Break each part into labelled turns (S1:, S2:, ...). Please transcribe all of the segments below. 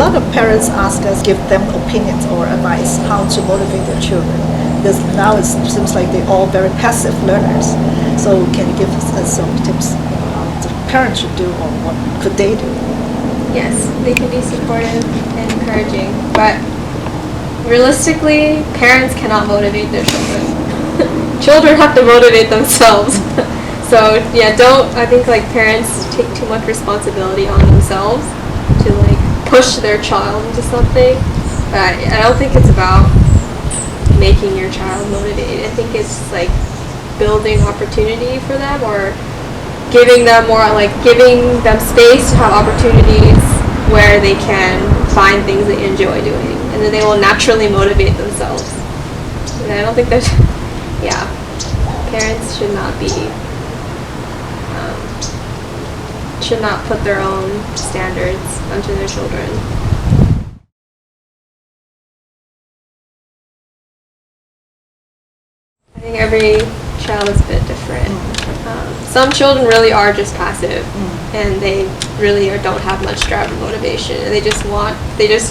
S1: lot of parents ask us, give them opinions or advice how to motivate their children. Because now it seems like they're all very passive learners. So can you give us some tips on how the parents should do or what could they do?
S2: Yes, they can be supportive and encouraging, but realistically, parents cannot motivate their children. Children have to motivate themselves. So yeah, I think like parents take too much responsibility on themselves to like push their child into something. But I don't think it's about making your child motivated. I think it's like building opportunity for them, or giving them space to have opportunities where they can find things they enjoy doing, and then they will naturally motivate themselves. And I don't think there's, parents should not put their own standards onto their children. I think every child is a bit different. Some children really are just passive, and they really don't have much drive or motivation, and they just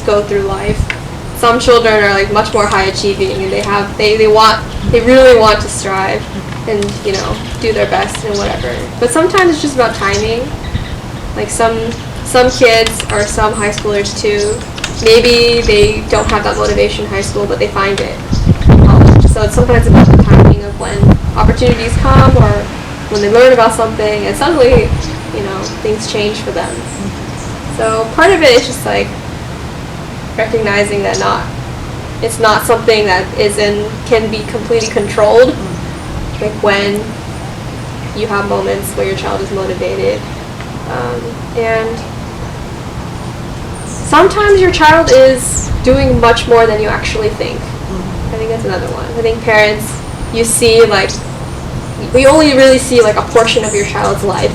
S2: go through life. Some children are like much more high achieving, and they really want to strive and do their best and whatever. But sometimes it's just about timing. Like some kids or some high schoolers too, maybe they don't have that motivation in high school, but they find it in college. So it's sometimes about the timing of when opportunities come, or when they learn about something and suddenly, things change for them. So part of it is just like recognizing that it's not something that can be completely controlled. Like when you have moments where your child is motivated, and sometimes your child is doing much more than you actually think. I think that's another one. I think parents, we only really see like a portion of your child's life.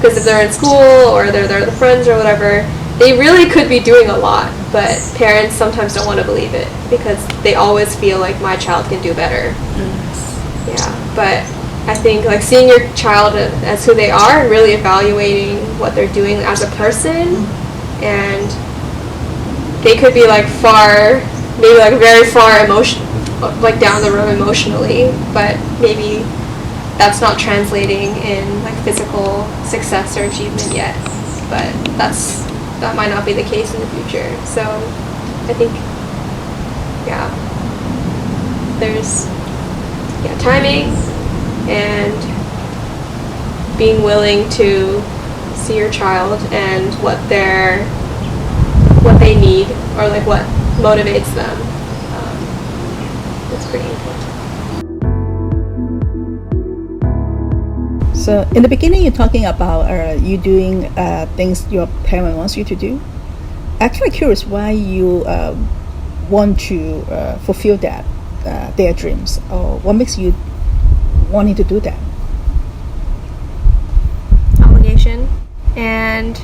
S2: Because if they're in school or they're with friends or whatever, they really could be doing a lot, but parents sometimes don't want to believe it because they always feel like my child can do better. Yeah, but I think like seeing your child as who they are and really evaluating what they're doing as a person, and they could be like very far like down the road emotionally, but maybe that's not translating in like physical success or achievement yet, but that might not be the case in the future. So I think there's timing and being willing to see your child and what they need, or like what motivates them. It's pretty important.
S1: So in the beginning, you're talking about you doing things your parent wants you to do. I'm actually curious why you want to fulfill their dreams, or what makes you wanting to do that?
S2: Obligation and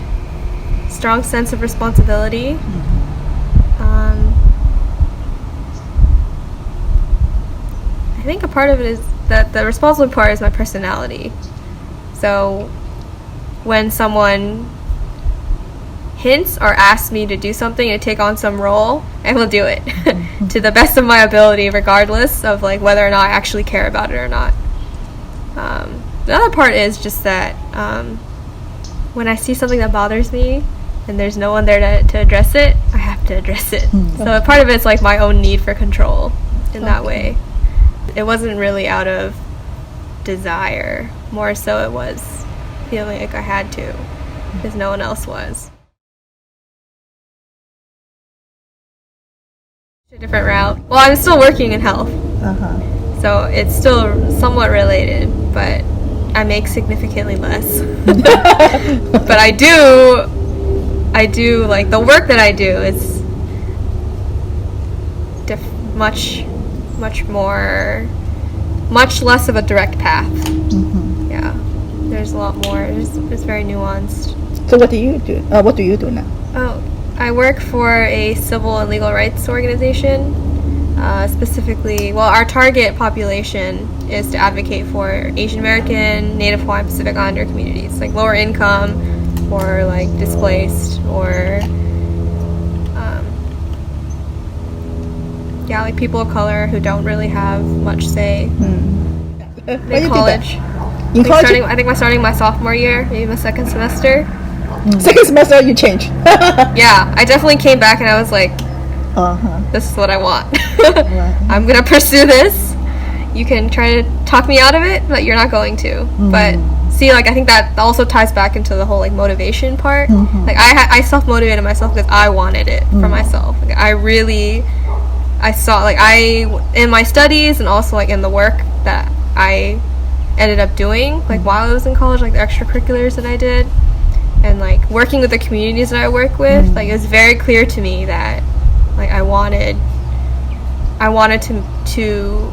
S2: strong sense of responsibility. I think a part of it is that the responsible part is my personality. So when someone hints or asks me to do something, to take on some role, I will do it to the best of my ability, regardless of like whether or not I actually care about it or not. The other part is just that when I see something that bothers me and there's no one there to address it, I have to address it. So part of it's like my own need for control in that way. It wasn't really out of desire, more so it was feeling like I had to because no one else was. A different route. Well, I'm still working in health, so it's still somewhat related, but I make significantly less. But I do like the work that I do is much less of a direct path. Yeah, there's a lot more. It's very nuanced.
S1: So what do you do? What do you do now?
S2: Oh, I work for a civil and legal rights organization. Specifically, our target population is to advocate for Asian American, Native Hawaiian, Pacific Islander communities, like lower income or like displaced or yeah, like people of color who don't really have much say in college.
S1: In college?
S2: I think starting my sophomore year, maybe my second semester.
S1: Second semester, you change.
S2: Yeah, I definitely came back and I was like, this is what I want. I'm gonna pursue this. You can try to talk me out of it, but you're not going to. But see, like, I think that also ties back into the whole like motivation part. Like I self-motivated myself because I wanted it for myself. Like, I saw, like, in my studies and also like in the work that I ended up doing, like while I was in college, like the extracurriculars that I did, and like working with the communities that I work with, like it was very clear to me that like I wanted to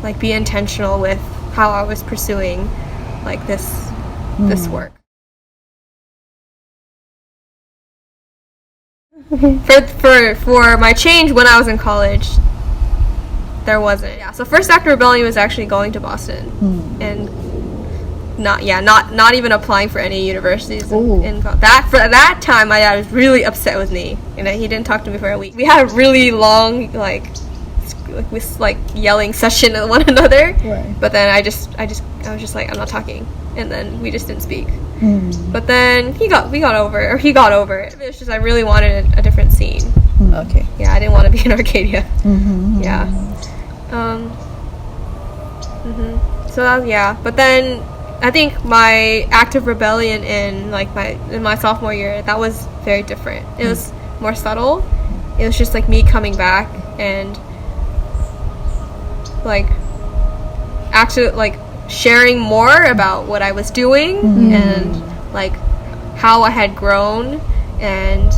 S2: like be intentional with how I was pursuing like this work. For my change when I was in college, there wasn't. Yeah. So first act of rebellion was actually going to Boston and not even applying for any universities. For that time, my dad was really upset with me. You know, he didn't talk to me for a week. We had a really long like yelling session at one another. Right. But then I was just like, I'm not talking, and then we just didn't speak. But then we got over it. It was just I really wanted a different scene.
S1: Okay.
S2: Yeah, I didn't want to be in Arcadia. Yeah. So but then I think my act of rebellion in my sophomore year, that was very different. It was more subtle. It was just like me coming back and like actually like sharing more about what I was doing and like how I had grown and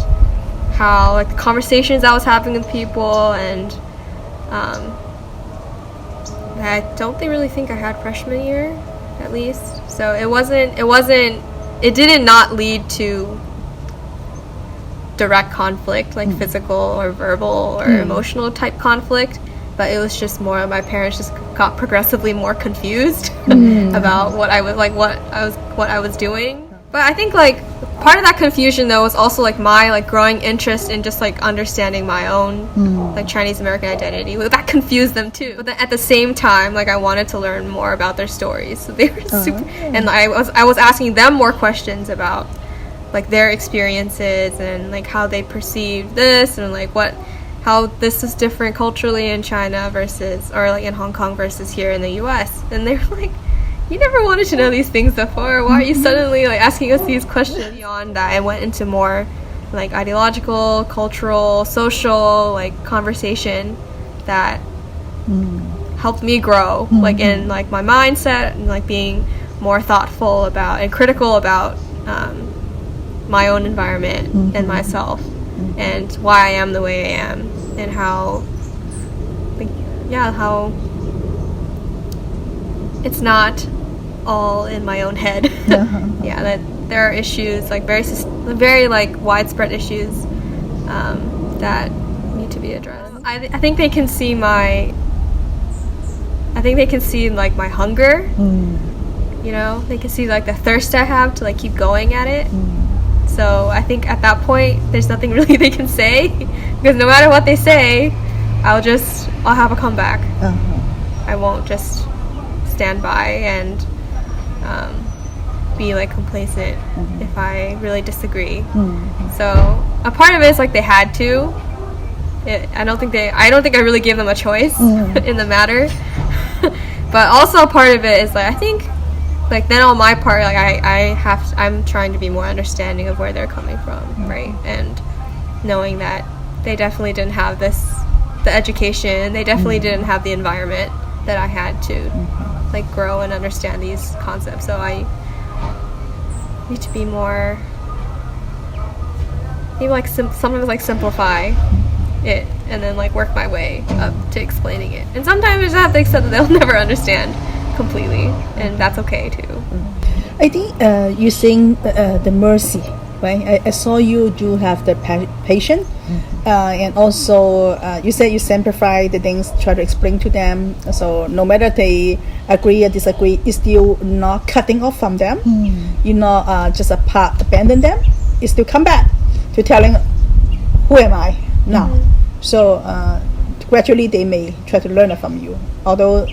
S2: how like the conversations I was having with people, and I don't really think I had freshman year, at least. So it didn't not lead to direct conflict, like physical or verbal or emotional type conflict, but it was just more my parents just got progressively more confused about what I was doing. But I think like part of that confusion though was also like my like growing interest in just like understanding my own like Chinese American identity. That confused them too. But then at the same time, like I wanted to learn more about their stories. So they were super, and I was asking them more questions about like their experiences and like how they perceived this and like how this is different culturally in China versus, or like in Hong Kong versus here in the US. And they were like, you never wanted to know these things before. Why are you suddenly like asking us these questions? Beyond that, I went into more like ideological, cultural, social like conversation that helped me grow like in like my mindset and like being more thoughtful about and critical about my own environment and myself and why I am the way I am and how it's not all in my own head. Yeah, that there are issues like very like widespread issues that need to be addressed. I think they can see like my hunger. You know, they can see like the thirst I have to like keep going at it. So I think at that point there's nothing really they can say, because no matter what they say, I'll have a comeback. I won't just stand by and be like complacent if I really disagree. So a part of it is like they had to. I don't think I really gave them a choice in the matter. But also a part of it is like I think like then on my part like I'm trying to be more understanding of where they're coming from, right? And knowing that they definitely didn't have the education, they definitely didn't have the environment that I had to like grow and understand these concepts. So I need to be more maybe like sometimes like simplify it and then like work my way up to explaining it. And sometimes I just have to accept that they'll never understand completely, and that's okay too.
S1: I think you saying the mercy, right? I saw you do have the patience, and also you said you simplify the things, try to explain to them. So no matter they agree or disagree, it's still not cutting off from them. You know, just abandon them. You still come back to telling, who am I now? So gradually they may try to learn it from you, although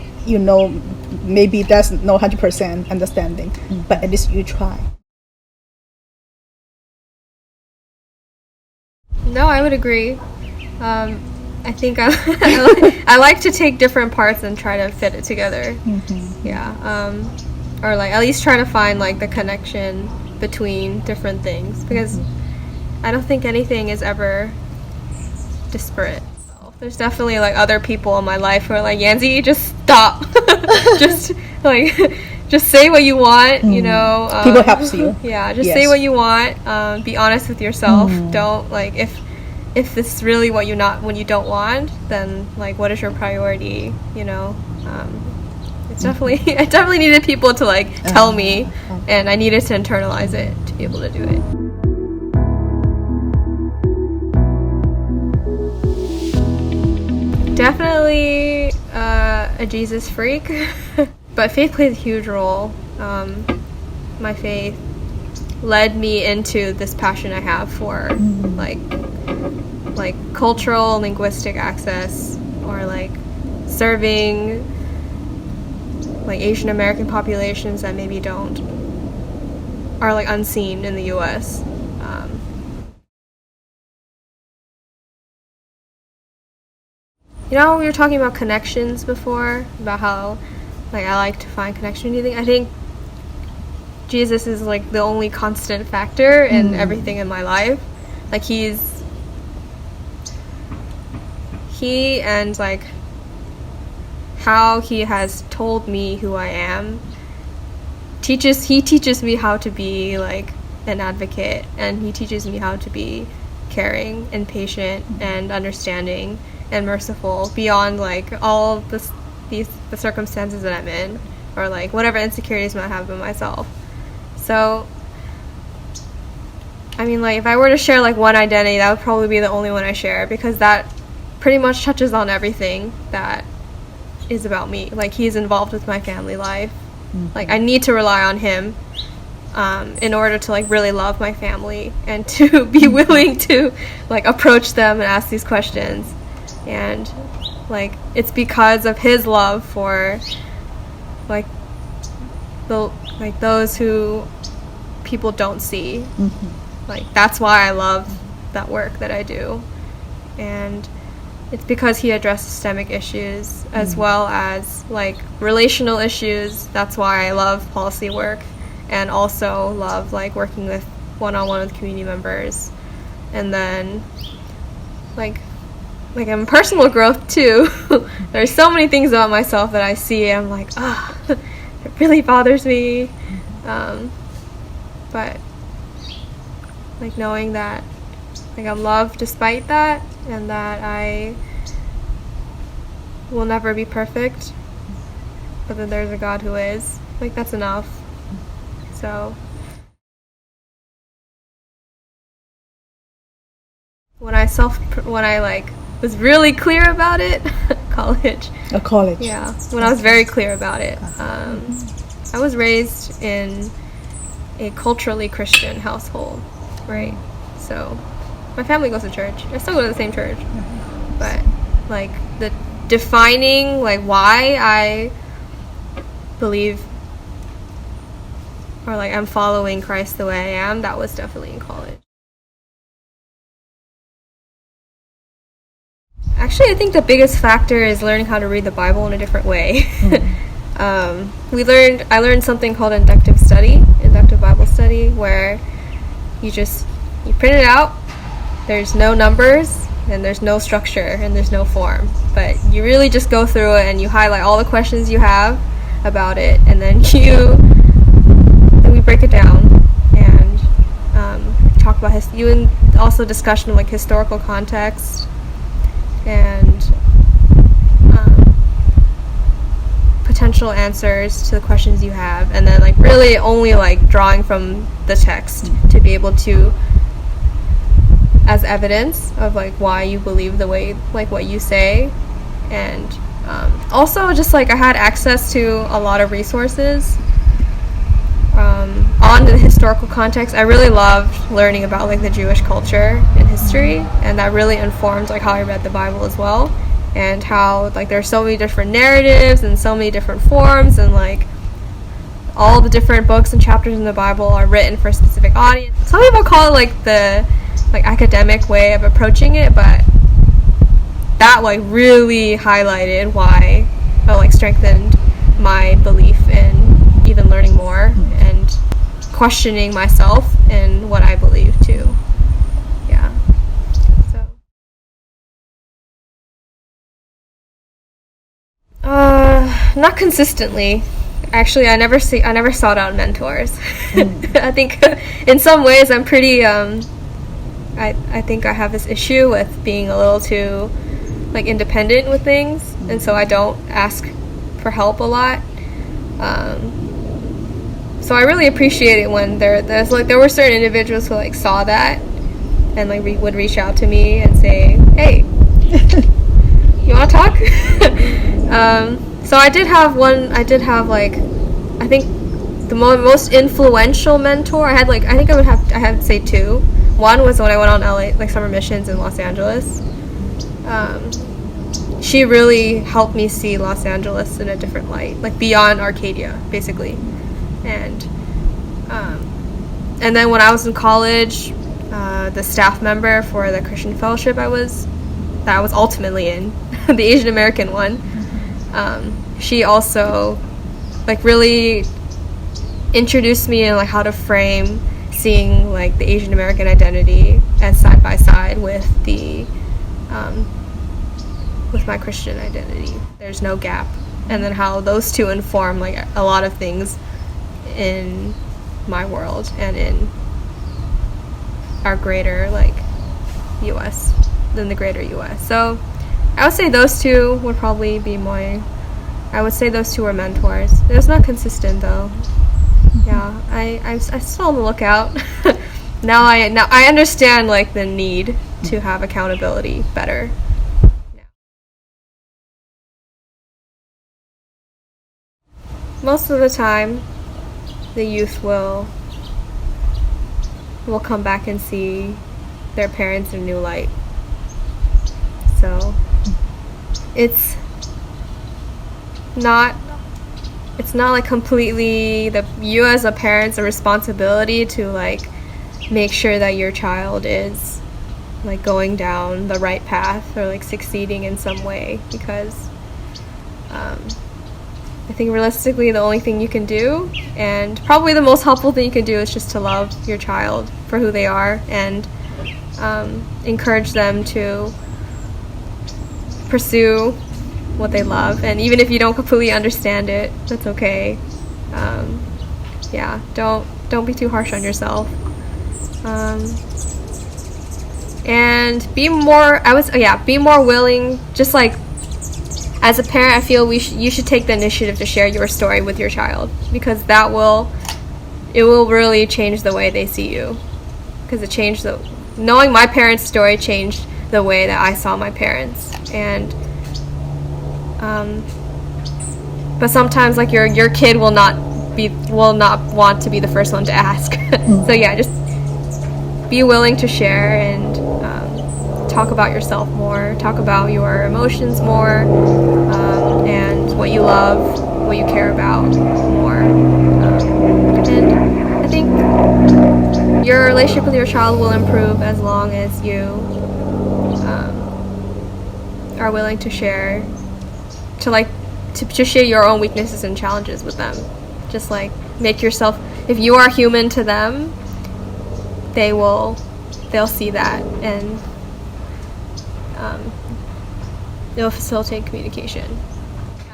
S1: maybe that's no 100% understanding, but at least you try.
S2: No, I would agree. I think I like to take different parts and try to fit it together. Yeah. Or like at least try to find like the connection between different things, because I don't think anything is ever disparate. There's definitely like other people in my life who are like, Yanzie, just stop. just say what you want,
S1: people helps you.
S2: Yeah, just say what you want. Be honest with yourself. Don't like if this is really what you don't want, then like what is your priority? It's definitely I definitely needed people to like tell me, and I needed to internalize it to be able to do it. Definitely a Jesus freak, but faith plays a huge role. My faith led me into this passion I have for like cultural linguistic access, or like serving like Asian American populations that maybe are like unseen in the US. We were talking about connections before, about how like I like to find connection to anything. I think Jesus is like the only constant factor in everything in my life. Like he and like how he has told me who I am he teaches me how to be like an advocate, and he teaches me how to be caring and patient and understanding and merciful beyond like all the circumstances that I'm in, or like whatever insecurities I might have in myself. So I mean, like if I were to share like one identity, that would probably be the only one I share, because that pretty much touches on everything that is about me. Like he's involved with my family life. Like I need to rely on him in order to like really love my family and to be willing to like approach them and ask these questions. And like it's because of his love for like those who people don't see. Like that's why I love that work that I do. And it's because he addressed systemic issues as well as like relational issues. That's why I love policy work, and also love like working with one-on-one with community members. And then like in personal growth too. There's so many things about myself that I see and I'm like, it really bothers me. But like knowing that like I'm loved despite that, and that I will never be perfect, but that there's a God who is, like that's enough. So when I like was really clear about it, college.
S1: Yeah.
S2: When I was very clear about it, I was raised in a culturally Christian household, right? So my family goes to church. I still go to the same church. But like the defining like why I believe or like I'm following Christ the way I am, that was definitely in college. Actually, I think the biggest factor is learning how to read the Bible in a different way. I learned something called inductive Bible study, where you print it out. There's no numbers, and there's no structure, and there's no form. But you really just go through it, and you highlight all the questions you have about it, and then we break it down, and talk about also discussion of like historical context, and potential answers to the questions you have, and then like really only like drawing from the text to be able to as evidence of like why you believe the way like what you say. And also just like I had access to a lot of resources on the historical context. I really loved learning about like the Jewish culture and history, and that really informed like how I read the Bible as well. and how like there's so many different narratives and so many different forms, and like all the different books and chapters in the Bible are written for a specific audience. Some people call it like the academic way of approaching it, but that like really highlighted why I like strengthened my belief in even learning more and questioning myself and what I believe too. Yeah. So not consistently. Actually, I never sought out mentors. I think in some ways I'm pretty I think I have this issue with being a little too like independent with things, and so I don't ask for help a lot. So I really appreciate it when there were certain individuals who like saw that and like would reach out to me and say, "Hey, you want to talk?" So I did have like I think the most influential mentor I had, like I had to say two. One was when I went on LA like summer missions in Los Angeles. She really helped me see Los Angeles in a different light, like beyond Arcadia, basically. And then when I was in college, the staff member for the Christian fellowship I was ultimately in, the Asian American one, she also like really introduced me in like how to frame seeing like the Asian American identity as side by side with with my Christian identity. There's no gap, and then how those two inform like a lot of things in my world and in our greater like US, than the greater US. So I would say those two would probably be I would say those two were mentors. It was not consistent though. Yeah, I'm still on the lookout. Now I understand like the need to have accountability better. Most of the time, the youth will come back and see their parents in a new light. So it's not like completely you as a parent's a responsibility to like make sure that your child is like going down the right path or like succeeding in some way, because I think realistically the only thing you can do, and probably the most helpful thing you can do, is just to love your child for who they are and encourage them to pursue what they love. And even if you don't completely understand it, that's okay. Yeah, don't be too harsh on yourself. And be more willing. Just like as a parent, I feel you should take the initiative to share your story with your child, because it will really change the way they see you. Because knowing my parents' story changed the way that I saw my parents. And but sometimes like your kid will not want to be the first one to ask. So yeah, just be willing to share and talk about yourself more, talk about your emotions more, and what you love, what you care about more. And I think your relationship with your child will improve as long as you are willing to share, to share your own weaknesses and challenges with them. Just like make yourself, if you are human to them, they'll see that, and it'll facilitate communication.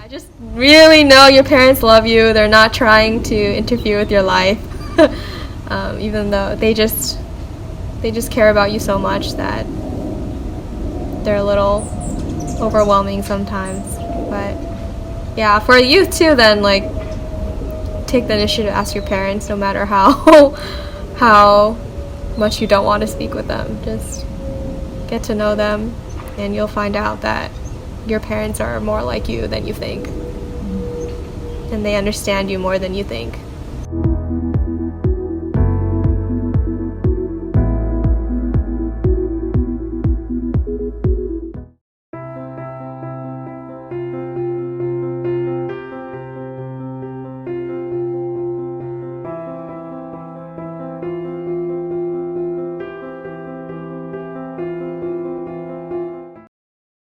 S2: Just really know your parents love you. They're not trying to interfere with your life, even though they just care about you so much that they're a little overwhelming sometimes. But yeah, for youth too, then like take the initiative to ask your parents, no matter how much you don't want to speak with them. Just get to know them, and you'll find out that your parents are more like you than you think, and they understand you more than you think.